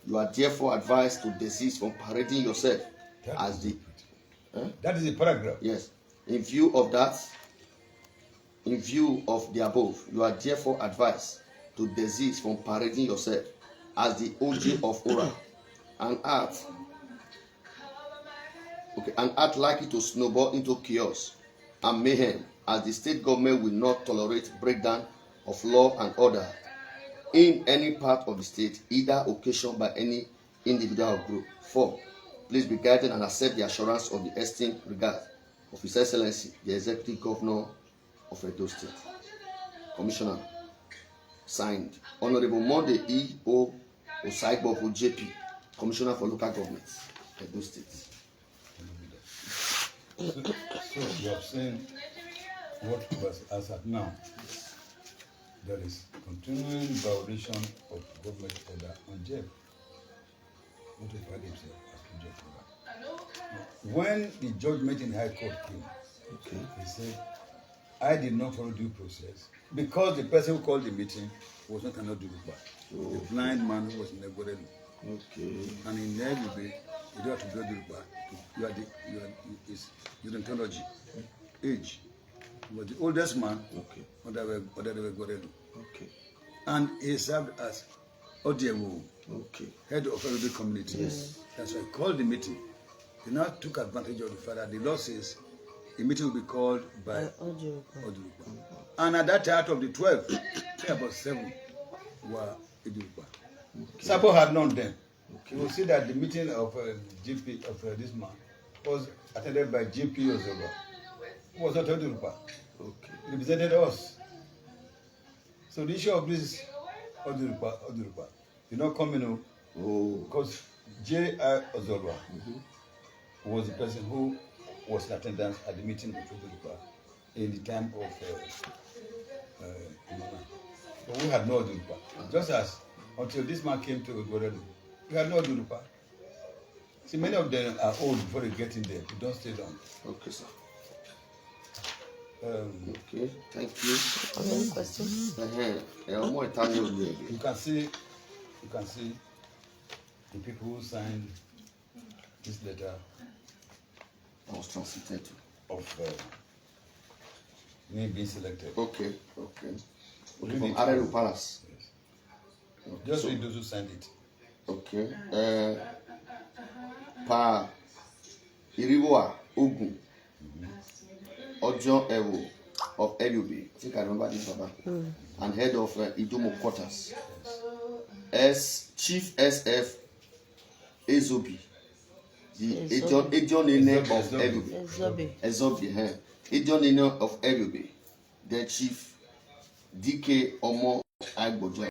you are therefore advised to desist from parading yourself as the... That is a paragraph. Yes. In view of that, in view of the above, you are therefore advised to desist from parading yourself as the OJ of Ora, an act likely to snowball into chaos and mayhem, as the state government will not tolerate breakdown of law and order in any part of the state, either occasioned by any individual or group. 4. Please be guided and accept the assurance of the esteemed regard of His Excellency, the Executive Governor of Edo State. Commissioner, signed, Honorable Monday E. O. Osaigbo JP, Commissioner for Local Government, Edo State. So you have seen what was as at now. There is continuing violation of government order on Jeff. What he called himself as Jeff order. When the judgment in High Court came, he said, I did not follow due process because the person who called the meeting was not an Odurupa, the blind man who was in Negorelu. Okay. And in Negorelu, you don't have to go Odurupa. You're the ontology, age. He was the oldest man. Okay. Okay. And he served as Odiewu, head of every community. Yes. That's why he called the meeting. He now took advantage of the fact that the law says the meeting will be called by Odurupa. And at that time, out of the 12, about 7 were Odurupa. Sabo had known them. You will see that the meeting of GP of this man was attended by GP Ozoba, who was not Odurupa. He represented us. So the issue of this Odurupa did not come in because J.I. Ozoba was the person who was in attendance at the meeting with Odurupa in the time of Imana. But we had no Odurupa. Just as until this man came to Odurupa, we had no Odurupa. See, many of them are old before they get in there. They don't stay long. Okay, sir. Okay, thank you. Any questions? You can see the people who signed this letter I was translated of me being selected. Okay. From Areru Palace. Yes. Just read those who signed it. Okay. Pa Iriwa Ogun Ojo Ewo of LUB. I think I remember this, Baba. And head of Idomo quarters. As Chief SF Ezobi, the Edion of LUB. Ezobi, Edion of LUB. The Chief DK Omo Agbojo,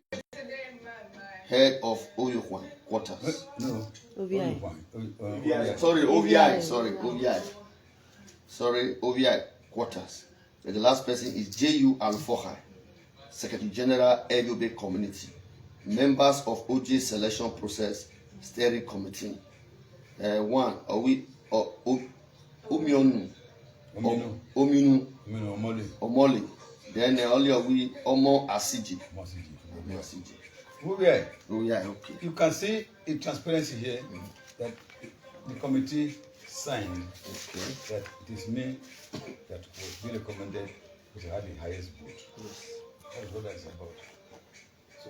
head of Oyokwan quarters. No. OVI. OVI quarters. And the last person is J.U. Alfoha, Secretary General LUB Community. Members of OJ Selection Process Steering Committee. One, Omionu. Omoli. Then only we Omo Asiji. OVI. Okay. You can see in transparency here that the committee signed that it is me that was being recommended because I had the highest vote. Yes. That is what that is about. So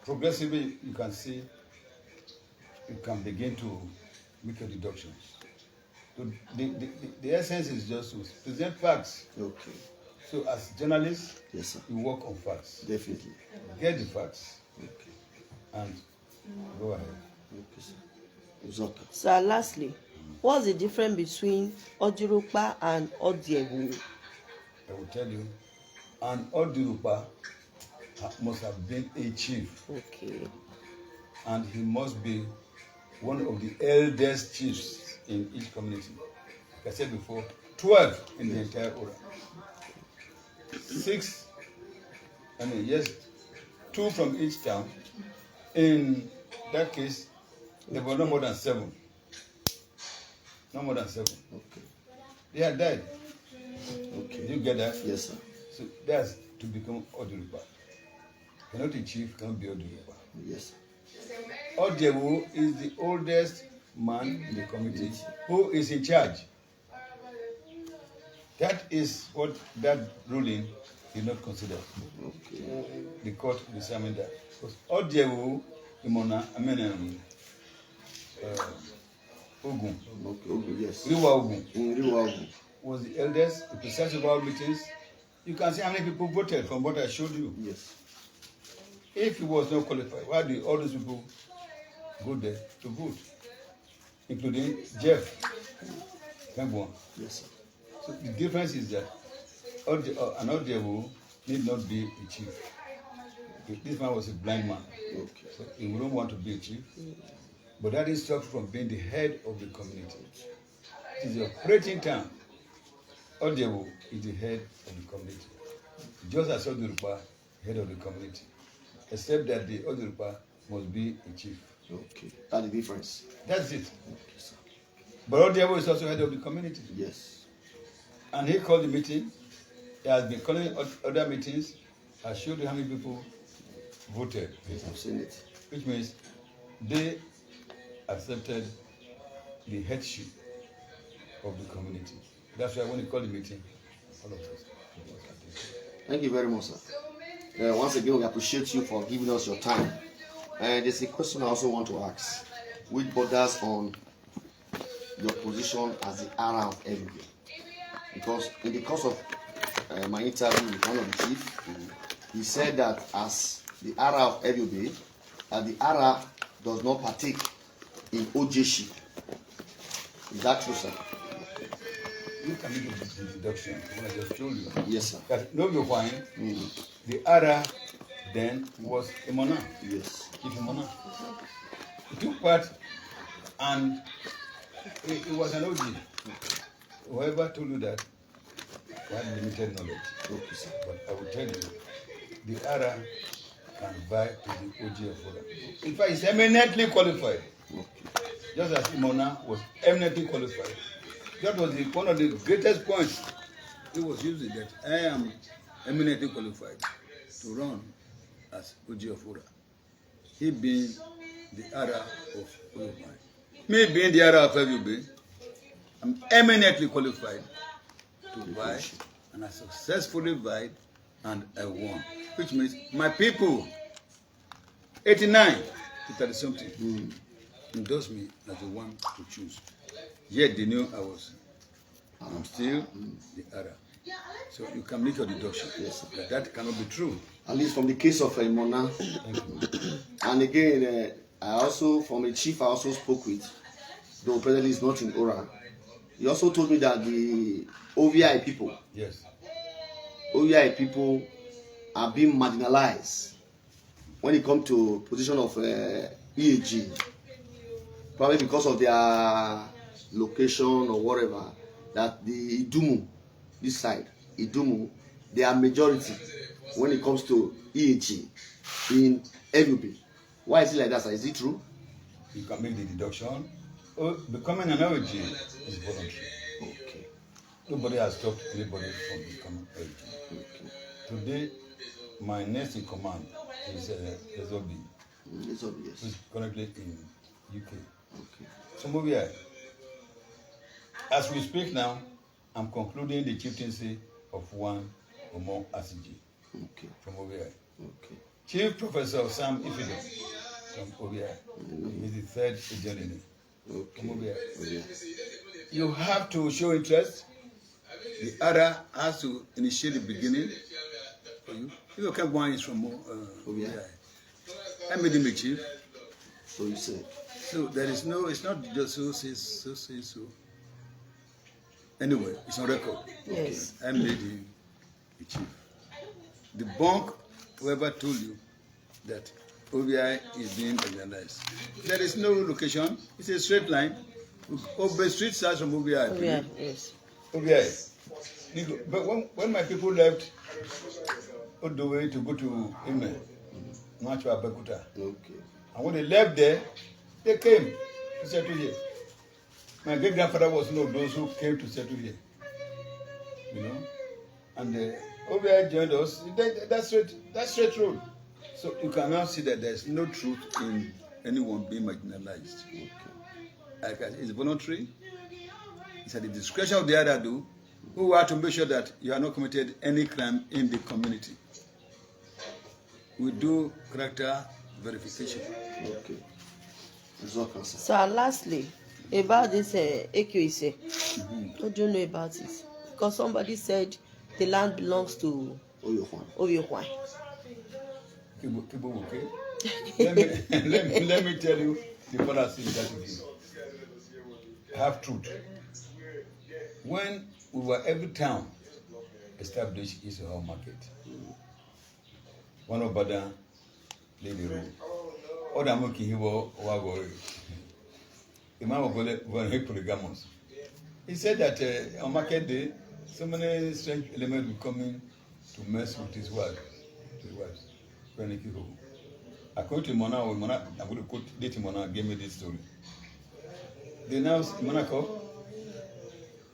progressively, you can see you can begin to make your deductions. So the essence is just to present facts. Okay. So as journalists, Yes, sir. you work on facts. Definitely. Get the facts Okay. and go ahead. Okay, sir. Exactly. So lastly, what's the difference between Ojirupa and Odiewu? I will tell you, an Odirupa must have been a chief, Okay. and he must be one of the eldest chiefs in each community. Like I said before, 12 in the entire Ora. 2 from each town. In that case, there were no more than 7. No more than 7. Okay. They had died. Okay. Did you get that? Yes, sir. So that's to become Odirupa. You're not a chief, cannot be Odirupa. Yes, sir. Ojewu is the oldest man in the community who is in charge. That is what that ruling did not consider. Okay. The court determined that. Because Ojewu, Imona, Ogun, Okay. Yes. Riwa Ogun, Riwa Ogun. was the eldest, the presides of our meetings. You can see how many people voted from what I showed you. Yes. If he was not qualified, why did all those people go there to vote? Including Jeff. Yes, sir. So the difference is that an Ojewu need not be a chief. This man was a blind man. Okay. So he wouldn't want to be a chief. But that is stopped from being the head of the community. It is the operating term. Ojewu is the head of the community. Just as Odirupa, head of the community. Except that the Odirupa must be a chief. Okay. That's the difference. That's it. Okay, sir. But Ojewu is also head of the community. Yes. And he called the meeting. He has been calling other meetings. I showed you how many people voted. I've seen it. Which means they accepted the headship of the community. That's why when he called the meeting, all of us. Thank you very much, sir. Once again, we appreciate you for giving us your time. And there's a question I also want to ask, which borders on your position as the ARA of LUB. Because in the course of my interview with one of the chiefs, he said that as the ARA of LUB, the ARA does not partake in Ojeship. Is that true, sir? You can make the deduction when I just told you. Yes, sir. That no wine, the ARA then was Imona. Yes. Chief Imona. He took part and it was an OG. Whoever told you that had limited knowledge. Okay, sir. But I will tell you, the ARA can vie to the OG of Oda. In fact, he's eminently qualified. Okay. Just as Imona was eminently qualified. That was one of the greatest points he was using, that I am eminently qualified to run as OG of Oda. He being the ARA of Oyobai. Me being the ARA of LUB, I'm eminently qualified to vie, and I successfully vied and I won. Which means my people, 89 to 30 something, endorsed me as the one to choose. Yet they knew I'm still the ARA. So you can make your deduction. Yes, sir. That cannot be true. At least from the case of Mona. And again, I also, from a chief I also spoke with, though presently is not in Ora. He also told me that the OVI people, Yes, OVI people are being marginalized when it comes to position of EAG, probably because of their location or whatever. That the Idumu, this side, Idumu, they are majority when it comes to EAG in LUB. Why is it like that, sir? Is it true? you can make the deduction. Becoming an OG is voluntary. Okay. Nobody has stopped anybody from becoming OG. Okay. Today, my next in command is Ezobi, It's obvious. who is currently in UK. Okay. So move here. As we speak now, I'm concluding the chieftaincy of one or more ACG Okay. from over here. Okay. Chief Professor Sam Ifido from over here. He's the third agent. Okay. From over here. Okay. You have to show interest. The other has to initiate the beginning for you. You can go is from yeah. I made him a chief. So you said. So there is no, it's not just so. Anyway, it's on record. Yes. I made him a chief. The bank, whoever told you that OVI is being organized. There is no location. It's a straight line. Obe Street starts from OVI. OVI, yes. OVI. But when my people left all the way to go to Ime, Machu Abekuta, Okay. and when they left there, they came to settle here. My great grandfather was one of those who came to settle here. You know? And OVI joined us. That's straight road. So you can now see that there's no truth in anyone being marginalized. Okay. Like it's voluntary. It's at the discretion of the other who are to make sure that you are not committed any crime in the community. We do character verification. Okay. It's okay, sir. So lastly, about this AQIC, what do you know about it? Because somebody said the land belongs to Oyejuan. Okay. Let me tell you the fallacy that it is. Have truth. When we were every town established is a home market. One of Bada played the role. Other monkey he was the man was polygamous. He said that on market day, so many strange elements will come in to mess with his wife. According to Mona, I'm going to quote date Mona gave me this story. They now Monaco,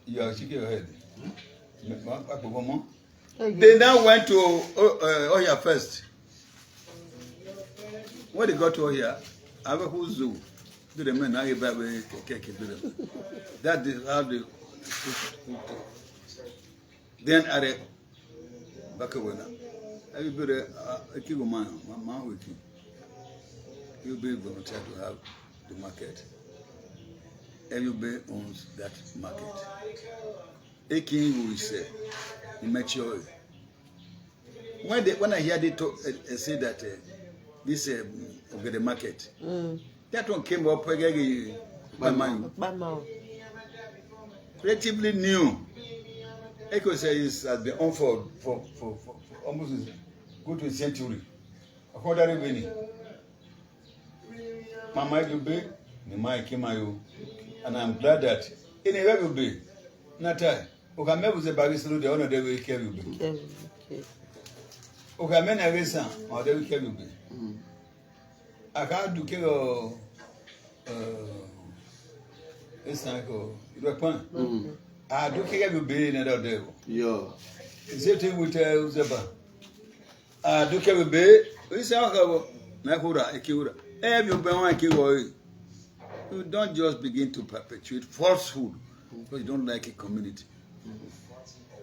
you are shaking your head. They now went to Oya first. When they got to Oya, I was who's zoo. Do the men now you buy cake? That is how they. Then at the back away now. Everybody, a kid man with you. You'll be volunteer to have the market. Everybody owns that market. A king will say, immature. When I hear they talk, say that this okay, the market, that one came up relatively new. Echo says has been on for almost go to a century. According to Benny, Mama will be, Mama came and I'm glad that in a way will be not I. Okay, was a bag is the honor they will carry you. Okay, men are racing or they will carry you. I can't do kill it's like you I do care you be another day. Yeah. Is it with Uzeba? I do care you be. We say, Nakura, Ekura. Every one you don't just begin to perpetuate falsehood because you don't like a community.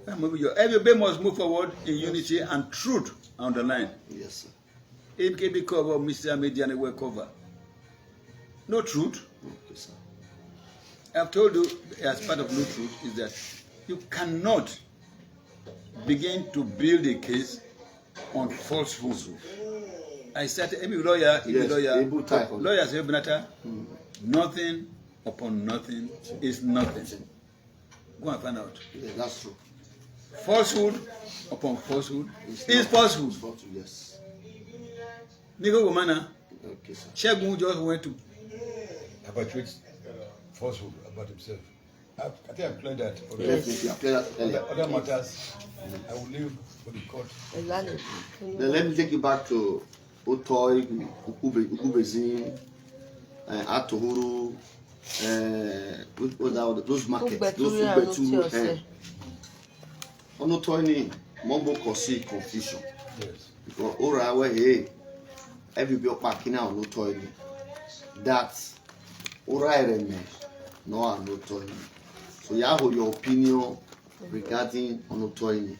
Everybody must move forward in unity and truth on the line. Yes, sir. It can be covered, Mr. Median will cover. No truth. Okay, sir. I've told you, as part of no truth, is that you cannot begin to build a case on falsehood. I started, every lawyer, lawyers, nothing upon nothing is nothing. Go and find out. Yeah, that's true. Falsehood upon falsehood is falsehood. Yes. Nigo Gomana, Okay, sir. Shegun just went to perpetrate falsehood about himself. I think I've cleared that. Definitely, I've cleared that earlier. Other matters, I will leave for the court. Exactly. Then let me take you back to Otoy, Ukubezin, Atohuru, those markets, those Ubetu. Onotoy ni Mombo cause confusion. Yes. Because Ora where hey, everybody packing out Onotoy ni. That Ora Reme, no Onotoy. So you have your opinion regarding Onotoy.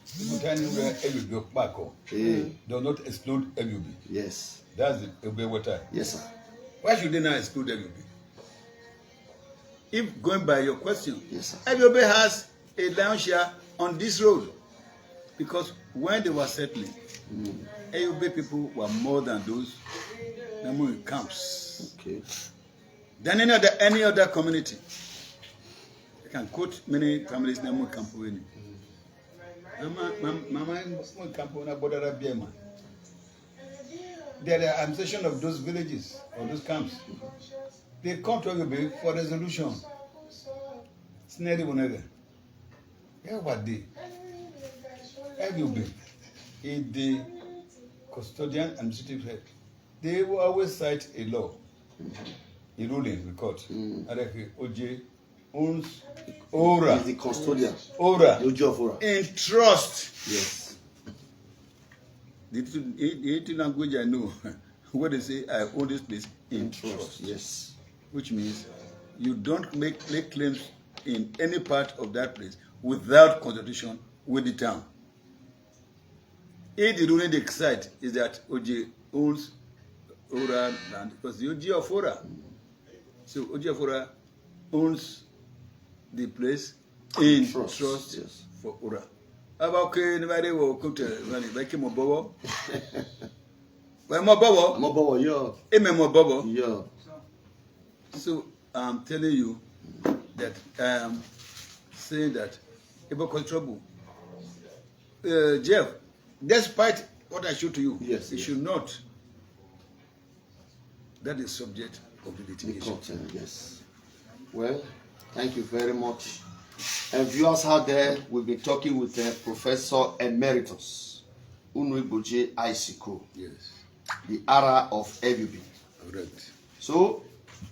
Do not exclude LUB. Yes. That's the water. Yes, sir. Why should they not exclude LUB? If going by your question, Yes, sir. LUB has a lounge here on this road. Because when they were settling, LUB people were more than those in camps. Okay. Than any other community. I can quote many families in camp. There are administration of those villages or those camps. They come to you for resolution. Snary whenever. Yeah, what they? LUB is the custodian administrative head. They will always cite a law, a ruling, we court. OJ owns Ora. He's the custodian. Ora. The Oji of Ora. In trust. Yes. The language I know, what they say, I own this place in trust. Yes. Which means you don't make claims in any part of that place without consultation with the town. If the ruling they decide is that OJ owns Ora land, because the Oji of Ora. So Oji of Ora owns the place in trust yes. for Ora. About anybody will come to like him a bobo. Well, more bobo. More bobo, yeah. Amen, more bobo. Yeah. So I'm telling you that saying that about trouble. Jeff, despite what I showed to you, yes, you should not. That is subject of the litigation. Yes. Well, thank you very much. And viewers out there, we've been talking with Professor Emeritus Unwiboje Aisiku, yes, the era of LUB. Correct. So,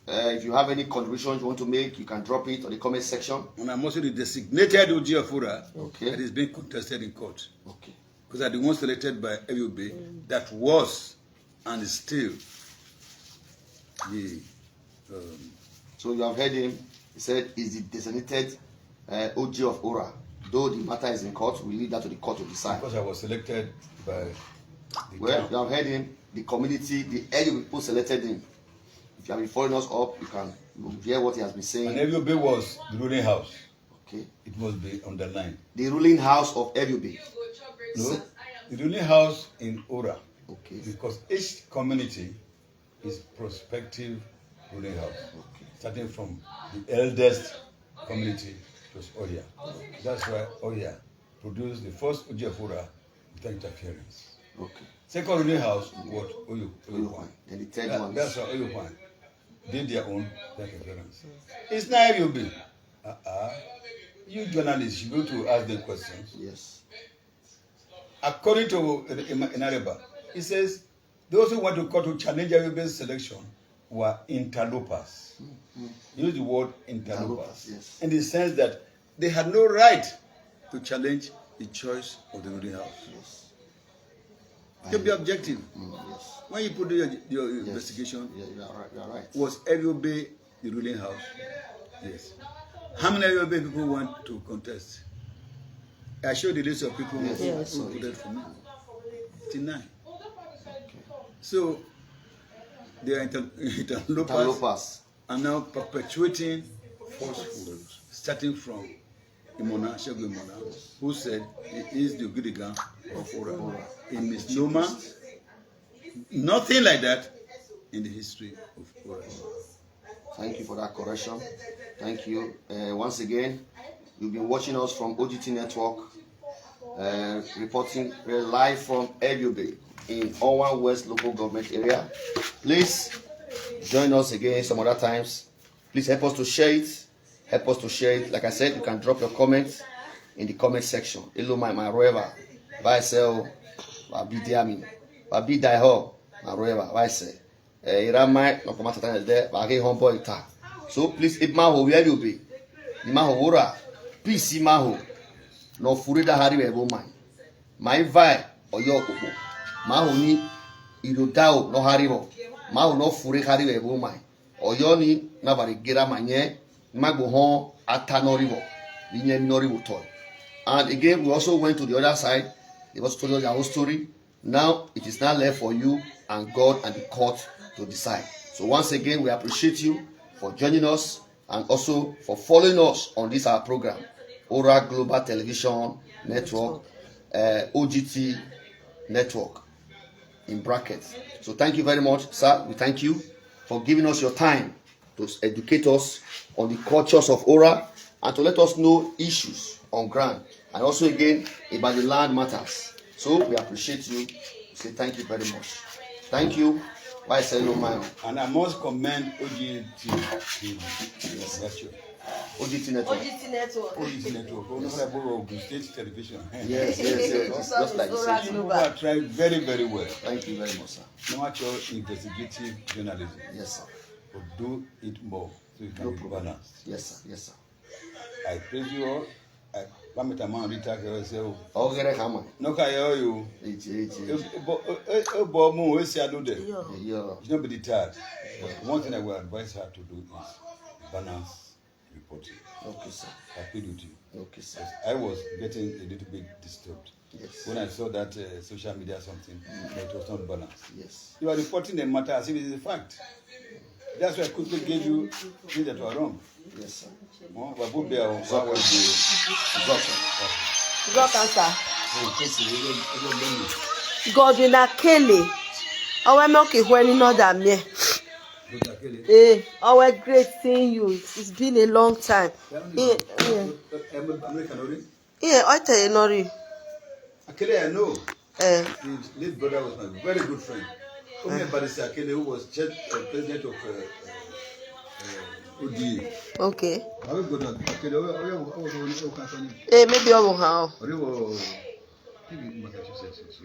if you have any contributions you want to make, you can drop it on the comment section. And I'm also the designated Oji of Ora that is being contested in court. Okay. Because I'm the one selected by LUB that was and is still the. So you have heard him. He said he's the designated OG of Ora. Though the matter is in court, we leave that to the court to decide. Because I was selected by the well, town. you have heard him. The community, the LUB people selected him. If you have been following us up, you can hear what he has been saying. And LUB was the ruling house. Okay. It must be underlined. The ruling house of LUB. No, the ruling house in Ora. Okay. Because each community is prospective ruling house. Okay. Starting from the eldest community was Oya. That's why Oya produced the first Oji of Ora without interference. Okay. Second ruling house was Oyuwan. Then the third one. That's why Oyuwan did their own interference. It's not LUB. You journalists, you go to ask them questions. Yes. According to Inareba, it says those who want to court to challenge LUB's selection were interlopers. Use the word interlopers. Yes. In the sense that they had no right to challenge the choice of the ruling house. Yes. To be objective. Yes. When you put your investigation, Yeah, you are right. You are right. was LUB the ruling house? Yes. How many LUB people want to contest? I showed the list of people who voted for me. 59. So they are interlopers are now perpetuating falsehoods, starting from Imona, Shegu Imona, who said he is the Ogidigan of Ora. A misnomer, nothing like that in the history of Ora. Thank you for that correction. Thank you. Once again, you've been watching us from OGT Network, reporting live from Ebiobe in Owan West local government area. Please join us again some other times. Please help us to share it. Help us to share it. Like I said, you can drop your comments in the comment section. Hello, my roever. Bye, sell. Babi diami. Babi die ho. My roever. Bye, say. Iramai. No come out there. Bagi homeboy ita. So please, if maho where you be, the maho ora. Peace, maho. No furida hari webo mai. My vai or your kuku. Maho ni idodao no haribo. Maho no fure hari webo mai. Oyoni nabari gira manye. Magohon atanoribo. Linye noribo toy. And again, we also went to the other side. They also told us their whole story. Now, it is now left for you and God and the court to decide. So once again, we appreciate you for joining us and also for following us on this our program, Ora Global Television Network, OGT Network, in brackets. So thank you very much, sir. We thank you for giving us your time to educate us on the cultures of Ora and to let us know issues on ground and also again about the land matters. So we appreciate you. We say thank you very much. Thank you. Bye, man. And I must commend OGT OGT Network. OGT Network. OGT Network. Honorable State Television. Yes. Just like you said. You have tried very, very well. Thank you very much, sir. No matter investigative journalism. Yes, sir. But do it more so it can be balanced. Yes, sir. I praise you all. No can hear you. It's not be deterred. But one thing I will advise her to do is balance reporting. Okay, sir. I plead with you. Okay, sir. I was getting a little bit disturbed. Yes. When I saw that social media something, it was not balanced. Yes. You are reporting a matter as if it is a fact. That's why I quickly gave you things that were wrong. Yes, sir. Godwin Akele. Our milk is when not that me. Our great seeing you. It's been a long time. Yeah, I tell you, Nori. Akele, I know. His late brother was my very good friend. Akele, who was president of ODA. Okay. Maybe I will have. Massachusetts.